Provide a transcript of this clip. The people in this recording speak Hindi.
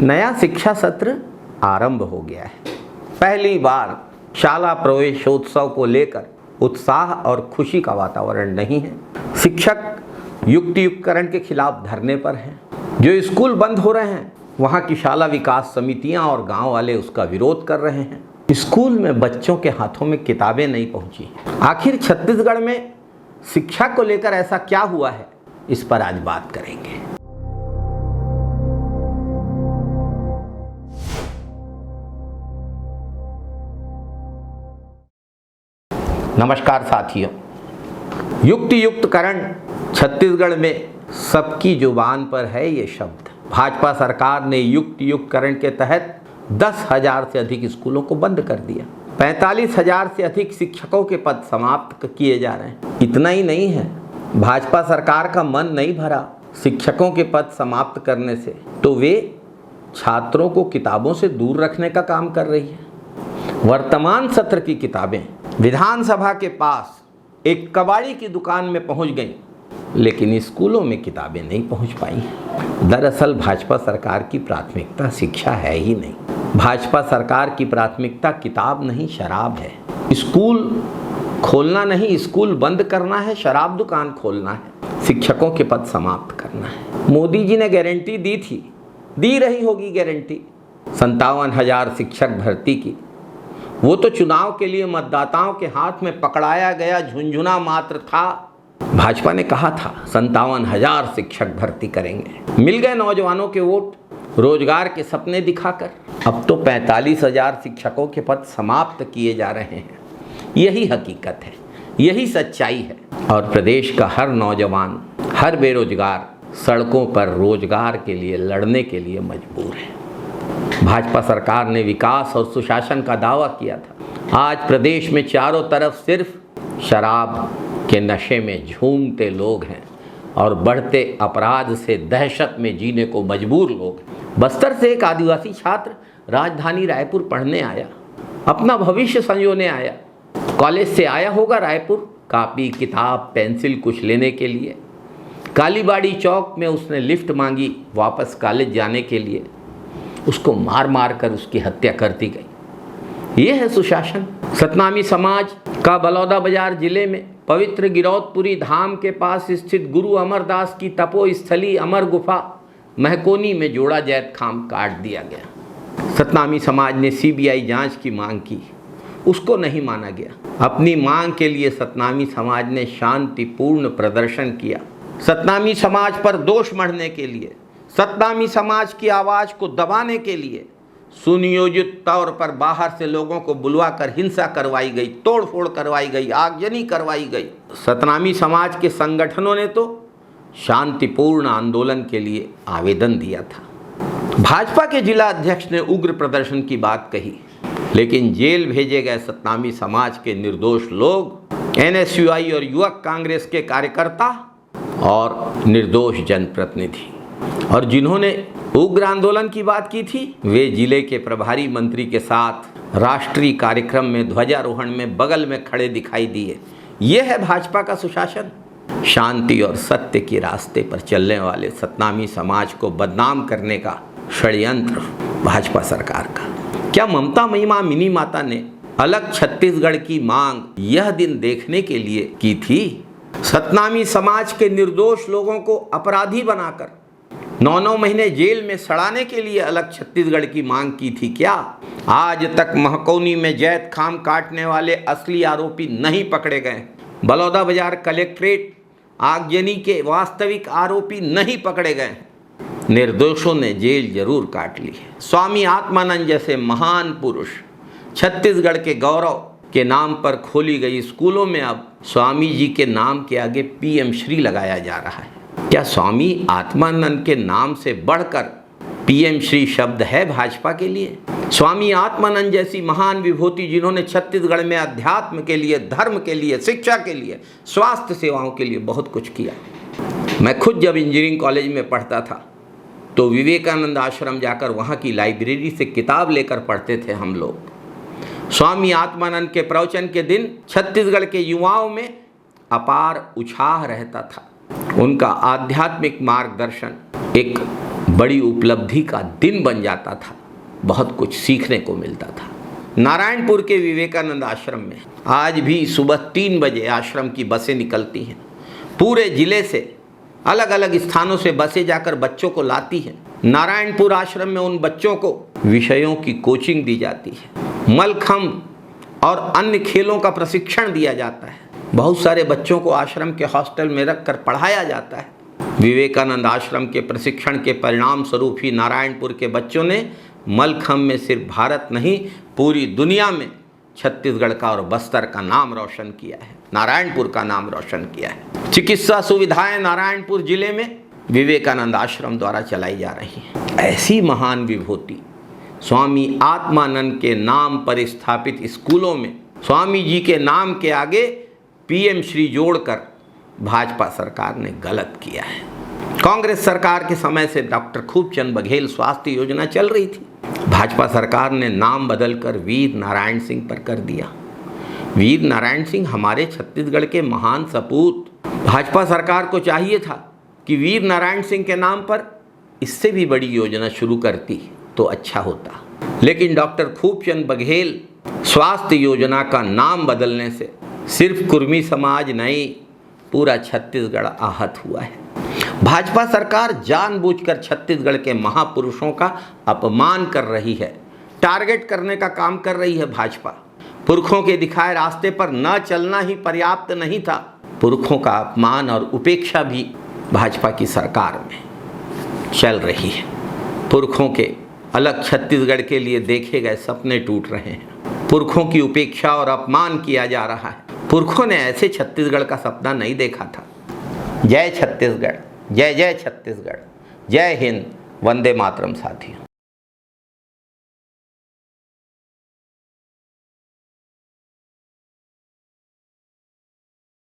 नया शिक्षा सत्र आरंभ हो गया है। पहली बार शाला प्रवेशोत्सव को लेकर उत्साह और खुशी का वातावरण नहीं है। शिक्षक युक्तियुक्तकरण के खिलाफ धरने पर हैं। जो स्कूल बंद हो रहे हैं वहाँ की शाला विकास समितियाँ और गांव वाले उसका विरोध कर रहे हैं। स्कूल में बच्चों के हाथों में किताबें नहीं पहुँची। आखिर छत्तीसगढ़ में शिक्षा को लेकर ऐसा क्या हुआ है, इस पर आज बात करेंगे। नमस्कार साथियों, युक्तियुक्तकरण छत्तीसगढ़ में सबकी जुबान पर है ये शब्द। भाजपा सरकार ने युक्तियुक्तकरण के तहत 10,000 से अधिक स्कूलों को बंद कर दिया। 45,000 से अधिक शिक्षकों के पद समाप्त किए जा रहे हैं। इतना ही नहीं है, भाजपा सरकार का मन नहीं भरा शिक्षकों के पद समाप्त करने से, तो वे छात्रों को किताबों से दूर रखने का काम कर रही है। वर्तमान सत्र की किताबें विधानसभा के पास एक कबाड़ी की दुकान में पहुंच गईं, लेकिन स्कूलों में किताबें नहीं पहुंच पाई। दरअसल भाजपा सरकार की प्राथमिकता शिक्षा है ही नहीं। भाजपा सरकार की प्राथमिकता किताब नहीं, शराब है। स्कूल खोलना नहीं, स्कूल बंद करना है, शराब दुकान खोलना है, शिक्षकों के पद समाप्त करना है। मोदी जी ने गारंटी दी थी, दी रही होगी गारंटी 57,000 शिक्षक भर्ती की। वो तो चुनाव के लिए मतदाताओं के हाथ में पकड़ाया गया झुनझुना मात्र था। भाजपा ने कहा था 57,000 शिक्षक भर्ती करेंगे। मिल गए नौजवानों के वोट, रोजगार के सपने दिखाकर। अब तो 45,000 शिक्षकों के पद समाप्त किए जा रहे हैं। यही हकीकत है, यही सच्चाई है। और प्रदेश का हर नौजवान, हर बेरोजगार सड़कों पर रोजगार के लिए लड़ने के लिए मजबूर है। भाजपा सरकार ने विकास और सुशासन का दावा किया था। आज प्रदेश में चारों तरफ सिर्फ शराब के नशे में झूमते लोग हैं और बढ़ते अपराध से दहशत में जीने को मजबूर लोग हैं। बस्तर से एक आदिवासी छात्र राजधानी रायपुर पढ़ने आया, अपना भविष्य संजोने आया। कॉलेज से आया होगा रायपुर, कापी किताब पेंसिल कुछ लेने के लिए। कालीबाड़ी चौक में उसने लिफ्ट मांगी वापस कॉलेज जाने के लिए। उसको मार मार कर उसकी हत्या कर दी गई। ये है सुशासन। सतनामी समाज का बलौदाबाजार जिले में पवित्र गिरौदपुरी धाम के पास स्थित गुरु अमरदास की तपोस्थली अमर गुफा महकोनी में जोड़ा जैत खाम काट दिया गया। सतनामी समाज ने सीबीआई जांच की मांग की, उसको नहीं माना गया। अपनी मांग के लिए सतनामी समाज ने शांतिपूर्ण प्रदर्शन किया। सतनामी समाज पर दोष मढ़ने के लिए, सतनामी समाज की आवाज को दबाने के लिए सुनियोजित तौर पर बाहर से लोगों को बुलवाकर हिंसा करवाई गई, तोड़फोड़ करवाई गई, आगजनी करवाई गई। सतनामी समाज के संगठनों ने तो शांतिपूर्ण आंदोलन के लिए आवेदन दिया था। भाजपा के जिला अध्यक्ष ने उग्र प्रदर्शन की बात कही, लेकिन जेल भेजे गए सतनामी समाज के निर्दोष लोग, एनएसयूआई और युवक कांग्रेस के कार्यकर्ता और निर्दोष जनप्रतिनिधि, और जिन्होंने उग्र आंदोलन की बात की थी, वे जिले के प्रभारी मंत्री के साथ राष्ट्रीय कार्यक्रम में ध्वजारोहण में बगल में खड़े दिखाई दिए। ये है भाजपा का सुशासन। शांति और सत्य के रास्ते पर चलने वाले सतनामी समाज को बदनाम करने का षड्यंत्र भाजपा सरकार का। क्या ममता महिमा मिनी माता ने अलग छत्तीसगढ़ की मांग यह दिन देखने के लिए की थी? सतनामी समाज के निर्दोष लोगों को अपराधी बनाकर 9-9 महीने जेल में सड़ाने के लिए अलग छत्तीसगढ़ की मांग की थी क्या? आज तक महकौनी में जैत खाम काटने वाले असली आरोपी नहीं पकड़े गए। बलौदाबाजार कलेक्ट्रेट आगजनी के वास्तविक आरोपी नहीं पकड़े गए। निर्दोषों ने जेल जरूर काट ली है। स्वामी आत्मानंद जैसे महान पुरुष, छत्तीसगढ़ के गौरव के नाम पर खोली गई स्कूलों में अब स्वामी जी के नाम के आगे पीएम श्री लगाया जा रहा है। क्या स्वामी आत्मानंद के नाम से बढ़कर पीएम श्री शब्द है भाजपा के लिए? स्वामी आत्मानंद जैसी महान विभूति जिन्होंने छत्तीसगढ़ में अध्यात्म के लिए, धर्म के लिए, शिक्षा के लिए, स्वास्थ्य सेवाओं के लिए बहुत कुछ किया। मैं खुद जब इंजीनियरिंग कॉलेज में पढ़ता था तो विवेकानंद आश्रम जाकर वहाँ की लाइब्रेरी से किताब लेकर पढ़ते थे हम लोग। स्वामी आत्मानंद के प्रवचन के दिन छत्तीसगढ़ के युवाओं में अपार उत्साह रहता था। उनका आध्यात्मिक मार्गदर्शन एक बड़ी उपलब्धि का दिन बन जाता था, बहुत कुछ सीखने को मिलता था। नारायणपुर के विवेकानंद आश्रम में आज भी सुबह 3 बजे आश्रम की बसें निकलती हैं। पूरे जिले से अलग अलग स्थानों से बसें जाकर बच्चों को लाती हैं। नारायणपुर आश्रम में उन बच्चों को विषयों की कोचिंग दी जाती है, मलखम्ब और अन्य खेलों का प्रशिक्षण दिया जाता है। बहुत सारे बच्चों को आश्रम के हॉस्टल में रखकर पढ़ाया जाता है। विवेकानंद आश्रम के प्रशिक्षण के परिणाम स्वरूप ही नारायणपुर के बच्चों ने मलखम्ब में सिर्फ भारत नहीं, पूरी दुनिया में छत्तीसगढ़ का और बस्तर का नाम रोशन किया है, नारायणपुर का नाम रोशन किया है। चिकित्सा सुविधाएं नारायणपुर जिले में विवेकानंद आश्रम द्वारा चलाई जा रही हैं। ऐसी महान विभूति स्वामी आत्मानंद के नाम पर स्थापित स्कूलों में स्वामी जी के नाम के आगे पीएम श्री जोड़कर भाजपा सरकार ने गलत किया है। कांग्रेस सरकार के समय से डॉक्टर खूबचंद बघेल स्वास्थ्य योजना चल रही थी। भाजपा सरकार ने नाम बदलकर वीर नारायण सिंह पर कर दिया। वीर नारायण सिंह हमारे छत्तीसगढ़ के महान सपूत। भाजपा सरकार को चाहिए था कि वीर नारायण सिंह के नाम पर इससे भी बड़ी योजना शुरू करती तो अच्छा होता, लेकिन डॉक्टर खूबचंद बघेल स्वास्थ्य योजना का नाम बदलने से सिर्फ कुर्मी समाज नहीं, पूरा छत्तीसगढ़ आहत हुआ है। भाजपा सरकार जानबूझकर छत्तीसगढ़ के महापुरुषों का अपमान कर रही है, टारगेट करने का काम कर रही है। भाजपा पुरखों के दिखाए रास्ते पर न चलना ही पर्याप्त नहीं था, पुरखों का अपमान और उपेक्षा भी भाजपा की सरकार में चल रही है। पुरखों के अलग छत्तीसगढ़ के लिए देखे गए सपने टूट रहे हैं। पुरखों की उपेक्षा और अपमान किया जा रहा है। पुरखों ने ऐसे छत्तीसगढ़ का सपना नहीं देखा था। जय छत्तीसगढ़, जय जय छत्तीसगढ़, जय हिंद, वंदे मातरम साथियों।